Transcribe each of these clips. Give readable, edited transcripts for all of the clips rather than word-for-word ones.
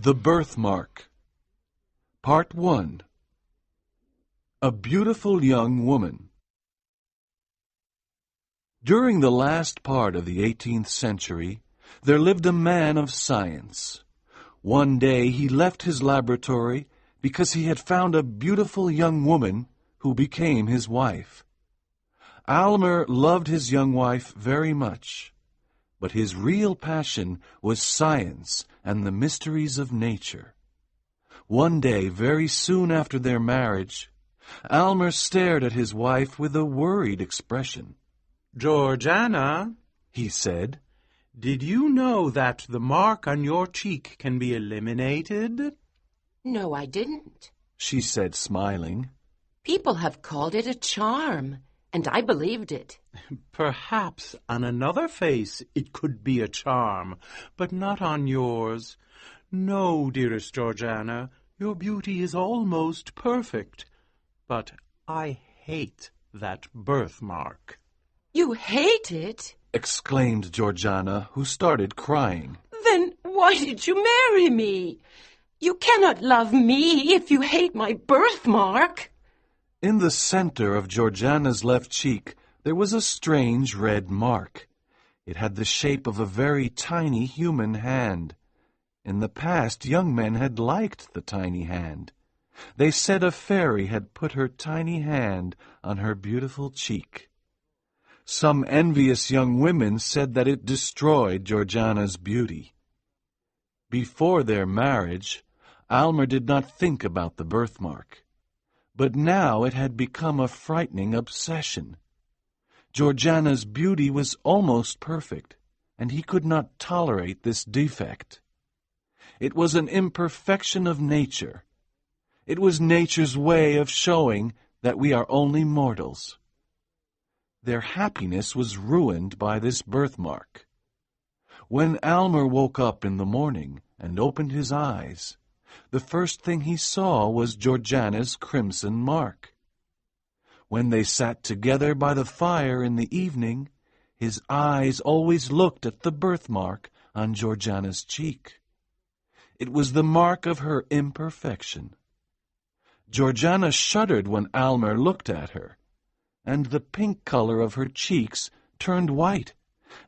The Birthmark. Part 1. A beautiful young woman. During the last part of the 18th century, there lived a man of science. One day he left his laboratory because he had found a beautiful young woman who became his wife. Almer loved his young wife very much, but his real passion was science and the mysteries of nature. One day, very soon after their marriage, Almer stared at his wife with a worried expression. "Georgiana," he said, "did you know that the mark on your cheek can be eliminated?" "No, I didn't," she said, smiling. "People have called it a charm, and I believed it." "Perhaps on another face it could be a charm, but not on yours. No, dearest Georgiana, your beauty is almost perfect. But I hate that birthmark." "You hate it?" exclaimed Georgiana, who started crying. "Then why did you marry me? You cannot love me if you hate my birthmark." In the center of Georgiana's left cheek there was a strange red mark. It had the shape of a very tiny human hand. In the past, young men had liked the tiny hand. They said a fairy had put her tiny hand on her beautiful cheek. Some envious young women said that it destroyed Georgiana's beauty. Before their marriage, Almer did not think about the birthmark. But now it had become a frightening obsession. Georgiana's beauty was almost perfect, and he could not tolerate this defect. It was an imperfection of nature. It was nature's way of showing that we are only mortals. Their happiness was ruined by this birthmark. When Almer woke up in the morning and opened his eyes, the first thing he saw was Georgiana's crimson mark. When they sat together by the fire in the evening, his eyes always looked at the birthmark on Georgiana's cheek. It was the mark of her imperfection. Georgiana shuddered when Almer looked at her, and the pink color of her cheeks turned white,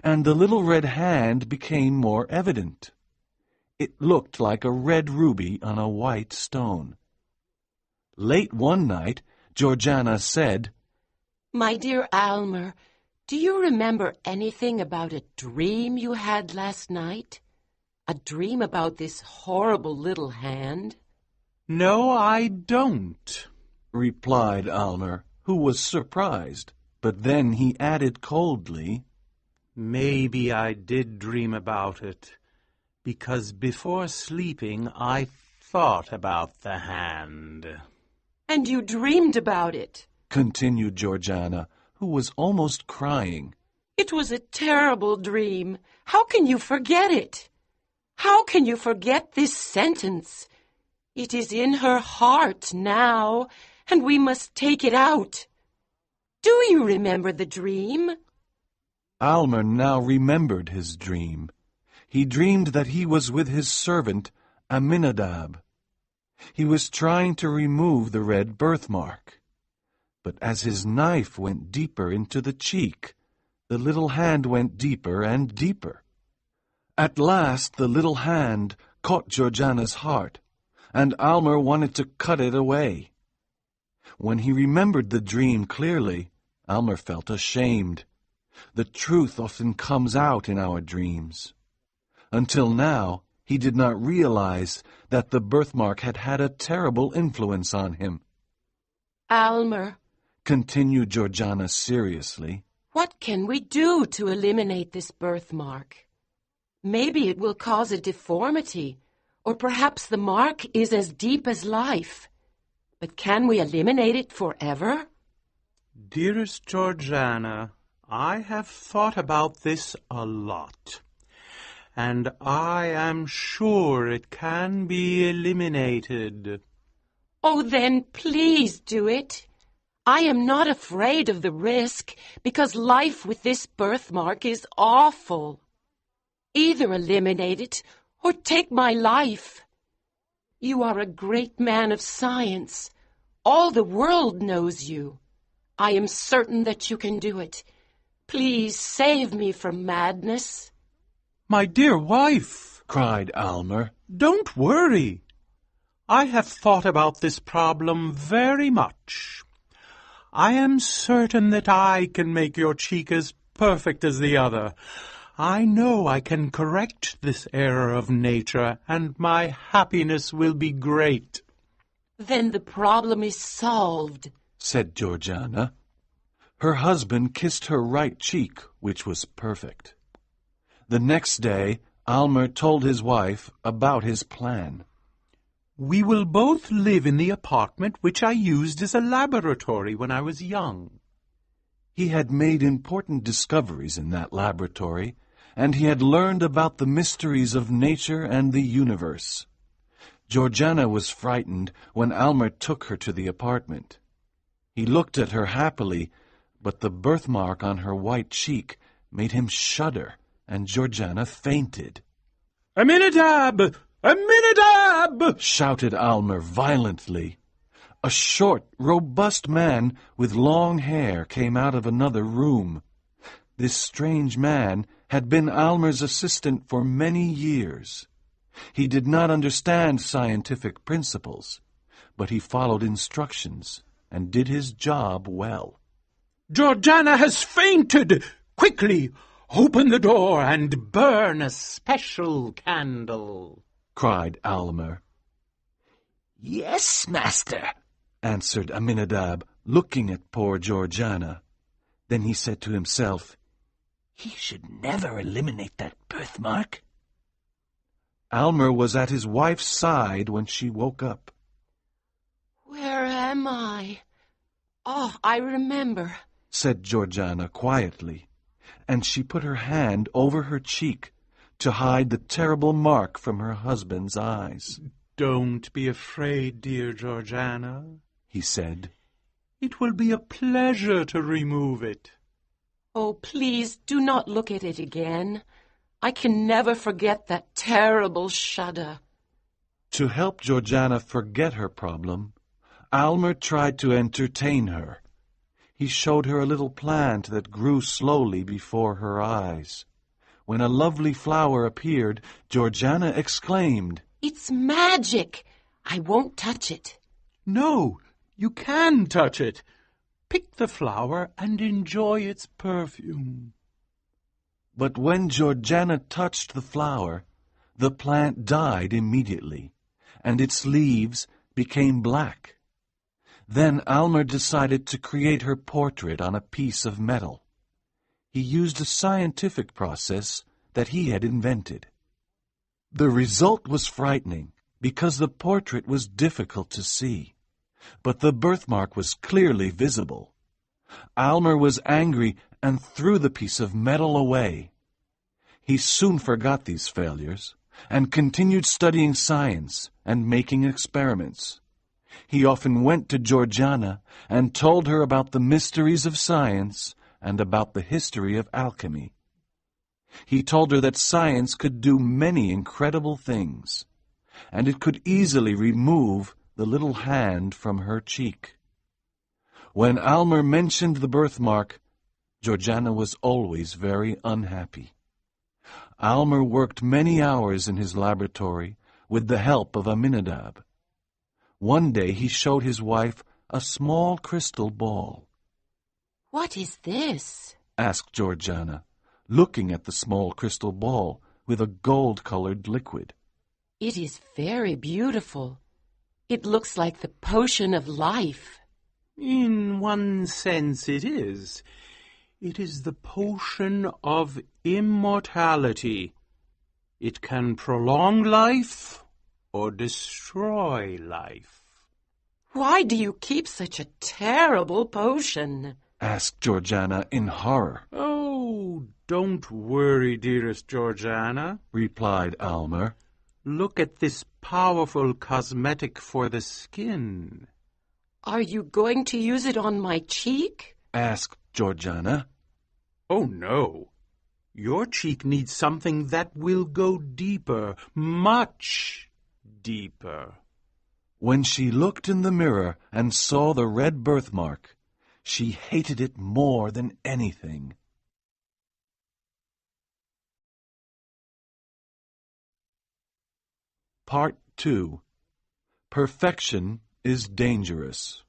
and the little red hand became more evident. It looked like a red ruby on a white stone. Late one night, Georgiana said, "My dear Almer, do you remember anything about a dream you had last night? A dream about this horrible little hand?" "No, I don't," replied Almer, who was surprised. But then he added coldly, "Maybe I did dream about it, because before sleeping I thought about the hand." "And you dreamed about it?" continued Georgiana, who was almost crying. "It was a terrible dream. How can you forget it? How can you forget this sentence? It is in her heart now, and we must take it out. Do you remember the dream?" Almer now remembered his dream. He dreamed that he was with his servant, Aminadab. He was trying to remove the red birthmark. But as his knife went deeper into the cheek, the little hand went deeper and deeper. At last the little hand caught Georgiana's heart, and Almer wanted to cut it away. When he remembered the dream clearly, Almer felt ashamed. The truth often comes out in our dreams. Until now, he did not realize that the birthmark had had a terrible influence on him. "Almer," continued Georgiana seriously, "what can we do to eliminate this birthmark? Maybe it will cause a deformity, or perhaps the mark is as deep as life. But can we eliminate it forever?" "Dearest Georgiana, I have thought about this a lot, and I am sure it can be eliminated." "Oh, then please do it. I am not afraid of the risk, because life with this birthmark is awful. Either eliminate it or take my life. You are a great man of science. All the world knows you. I am certain that you can do it. Please save me from madness. My dear wife, cried Almer. don't worry. I have thought about this problem very much. I am certain that I can make your cheek as perfect as the other. I know I can correct this error of nature, and my happiness will be great. Then the problem is solved, said Georgiana. Her husband kissed her right cheek, which was perfect. The next day, Almer told his wife about his plan. We will both live in the apartment which I used as a laboratory when I was young. He had made important discoveries in that laboratory, and he had learned about the mysteries of nature and the universe. Georgiana was frightened when Almer took her to the apartment. He looked at her happily, but the birthmark on her white cheek made him shudder, and Georgiana fainted. Aminadab! Aminadab! shouted Almer violently. A short, robust man with long hair came out of another room. This strange man had been Almer's assistant for many years. He did not understand scientific principles, but he followed instructions and did his job well. Georgiana has fainted! Quickly, open the door and burn a special candle, cried Almer. Yes, master, answered Aminadab, looking at poor Georgiana. Then he said to himself, he should never eliminate that birthmark. Almer was at his wife's side when she woke up. Where am I? Oh, I remember, said Georgiana quietly, and she put her hand over her cheek to hide the terrible mark from her husband's eyes. Don't be afraid, dear Georgiana, he said. It will be a pleasure to remove it. Oh, please do not look at it again. I can never forget that terrible shudder. To help Georgiana forget her problem, Almer tried to entertain her. He showed her a little plant that grew slowly before her eyes. When a lovely flower appeared, Georgiana exclaimed, It's magic! I won't touch it. No, you can touch it. Pick the flower and enjoy its perfume. But when Georgiana touched the flower, the plant died immediately, and its leaves became black. Then Almer decided to create her portrait on a piece of metal. He used a scientific process that he had invented. The result was frightening, because the portrait was difficult to see, but the birthmark was clearly visible. Almer was angry and threw the piece of metal away. He soon forgot these failures and continued studying science and making experiments. He often went to Georgiana and told her about the mysteries of science and about the history of alchemy. He told her that science could do many incredible things, and it could easily remove the little hand from her cheek. When Almer mentioned the birthmark, Georgiana was always very unhappy. Almer worked many hours in his laboratory with the help of Aminadab. One day he showed his wife a small crystal ball. What is this? asked Georgiana, looking at the small crystal ball with a gold-colored liquid. It is very beautiful. It looks like the potion of life. In one sense it is. It is the potion of immortality. It can prolong life or destroy life. Why do you keep such a terrible potion? asked Georgiana in horror. Oh, don't worry, dearest Georgiana, replied Almer. Look at this powerful cosmetic for the skin. Are you going to use it on my cheek? asked Georgiana. Oh, no. Your cheek needs something that will go deeper, much deeper. When she looked in the mirror and saw the red birthmark, she hated it more than anything. Part 2. Perfection is dangerous.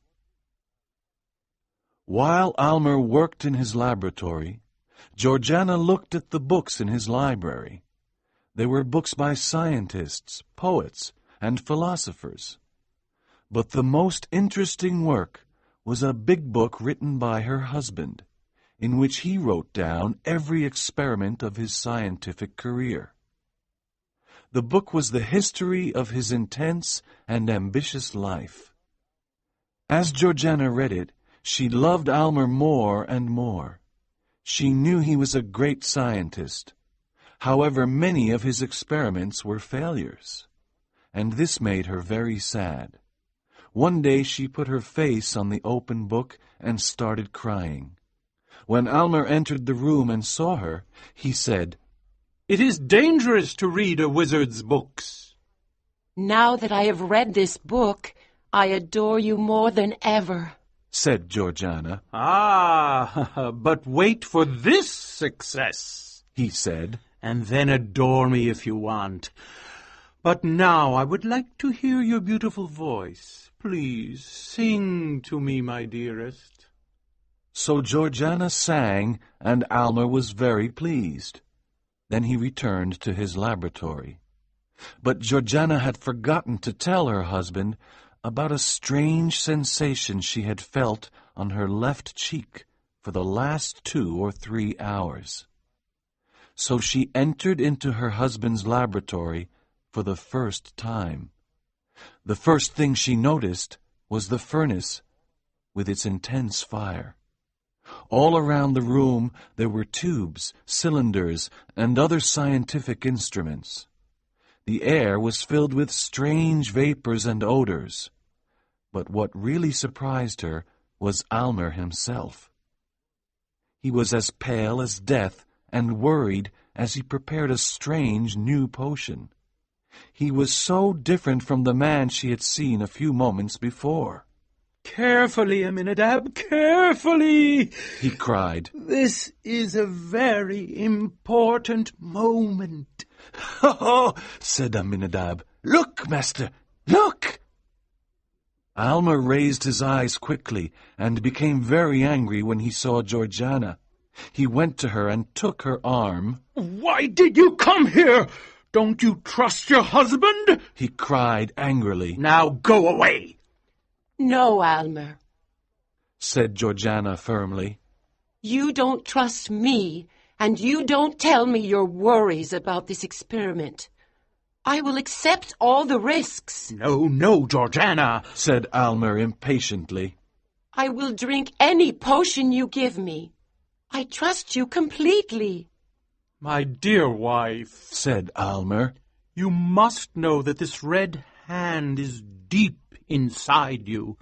While Almer worked in his laboratory, Georgiana looked at the books in his library. They were books by scientists, poets, and philosophers. But the most interesting work was a big book written by her husband, in which he wrote down every experiment of his scientific career. The book was the history of his intense and ambitious life. As Georgiana read it, she loved Almer more and more. She knew he was a great scientist. However, many of his experiments were failures, and this made her very sad. One day she put her face on the open book and started crying. When Almer entered the room and saw her, he said, "It is dangerous to read a wizard's books." Now that I have read this book, I adore you more than ever, said Georgiana. "Ah, but wait for this success," he said, "and then adore me if you want. But now I would like to hear your beautiful voice. Please sing to me, my dearest." So Georgiana sang, and Almer was very pleased. Then he returned to his laboratory. But Georgiana had forgotten to tell her husband about a strange sensation she had felt on her left cheek for the last 2 or 3 hours. So she entered into her husband's laboratory for the first time. The first thing she noticed was the furnace with its intense fire. All around the room there were tubes, cylinders, and other scientific instruments. The air was filled with strange vapors and odors. But what really surprised her was Almer himself. He was as pale as death and worried as he prepared a strange new potion. He was so different from the man she had seen a few moments before. "Carefully, Aminadab, carefully!" he cried. "This is a very important moment." "Oh," said Aminadab. "Look, master, look!" Almer raised his eyes quickly and became very angry when he saw Georgiana. He went to her and took her arm. "Why did you come here? Don't you trust your husband?" he cried angrily. "Now go away." No, Almer. said Georgiana firmly. You don't trust me, and you don't tell me your worries about this experiment. I will accept all the risks. "No, no, Georgiana," said Almer impatiently. I will drink any potion you give me. I trust you completely. "My dear wife," said Almer, "you must know that this red hand is deep inside you.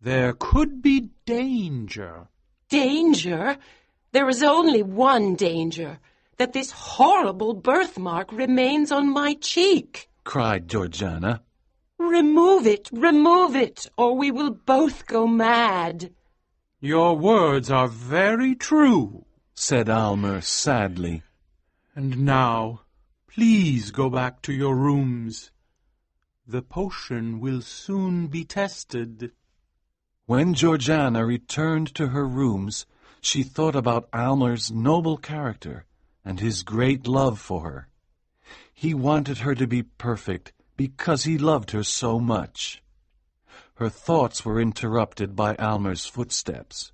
There could be danger." Danger? There is only one danger, that this horrible birthmark remains on my cheek. cried Georgiana. Remove it, or we will both go mad. "Your words are very true," said Almer sadly. "And now, please go back to your rooms. The potion will soon be tested." When Georgiana returned to her rooms, she thought about Almer's noble character and his great love for her. He wanted her to be perfect because he loved her so much. Her thoughts were interrupted by Almer's footsteps.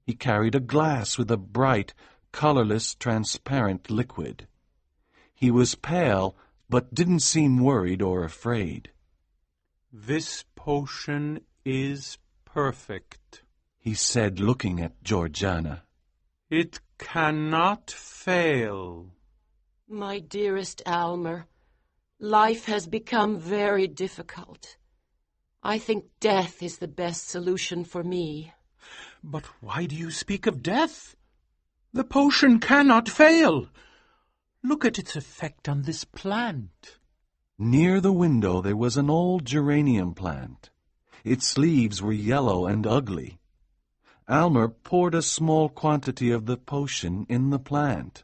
He carried a glass with a bright, colorless, transparent liquid. He was pale, but didn't seem worried or afraid. "This potion is perfect," he said, looking at Georgiana. "It cannot fail." My dearest Almer, life has become very difficult. I think death is the best solution for me. "But why do you speak of death? The potion cannot fail. Look at its effect on this plant. Near the window there was an old geranium plant. Its leaves were yellow and ugly. Almer poured a small quantity of the potion in the plant.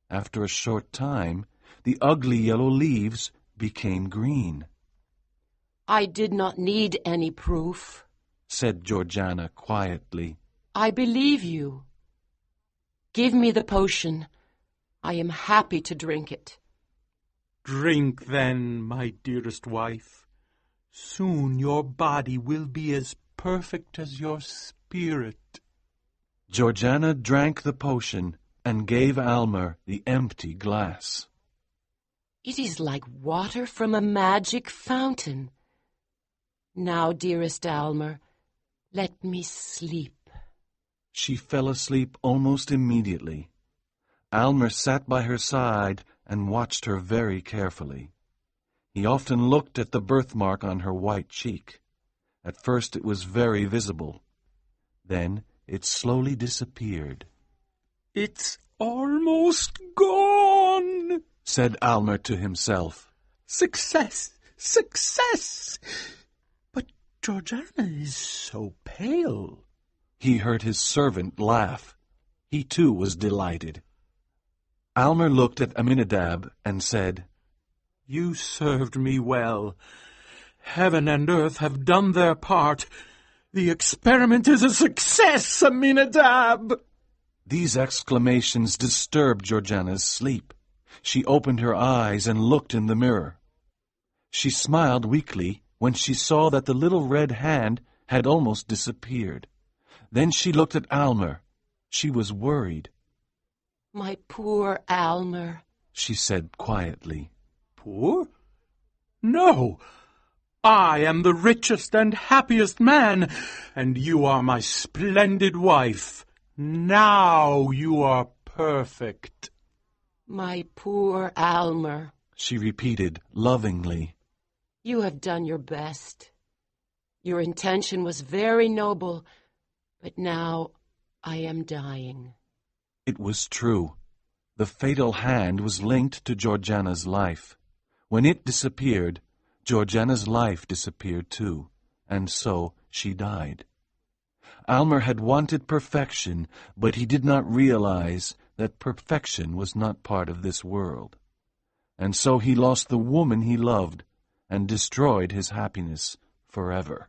After a short time, the ugly yellow leaves became green. I did not need any proof, said Georgiana quietly. I believe you. Give me the potion. I am happy to drink it. Drink then, my dearest wife. Soon your body will be as perfect as your spirit. Georgiana drank the potion and gave Almer the empty glass. It is like water from a magic fountain. Now, dearest Almer, let me sleep. She fell asleep almost immediately. Almer sat by her side and watched her very carefully. He often looked at the birthmark on her white cheek. At first it was very visible. Then it slowly disappeared. It's almost gone, said Almer to himself. Success! Success! But Georgiana is so pale. He heard his servant laugh. He too was delighted. Almer looked at Aminadab and said, You served me well. Heaven and earth have done their part. The experiment is a success, Aminadab! These exclamations disturbed Georgiana's sleep. She opened her eyes and looked in the mirror. She smiled weakly when she saw that the little red hand had almost disappeared. Then she looked at Almer. She was worried. My poor Almer, she said quietly. Poor? No! I am the richest and happiest man, and you are my splendid wife. Now you are perfect. My poor Almer, she repeated lovingly. You have done your best. Your intention was very noble, but now I am dying. It was true. The fatal hand was linked to Georgiana's life. When it disappeared, Georgiana's life disappeared too, and so she died. Almer had wanted perfection, but he did not realize that perfection was not part of this world. And so he lost the woman he loved and destroyed his happiness forever.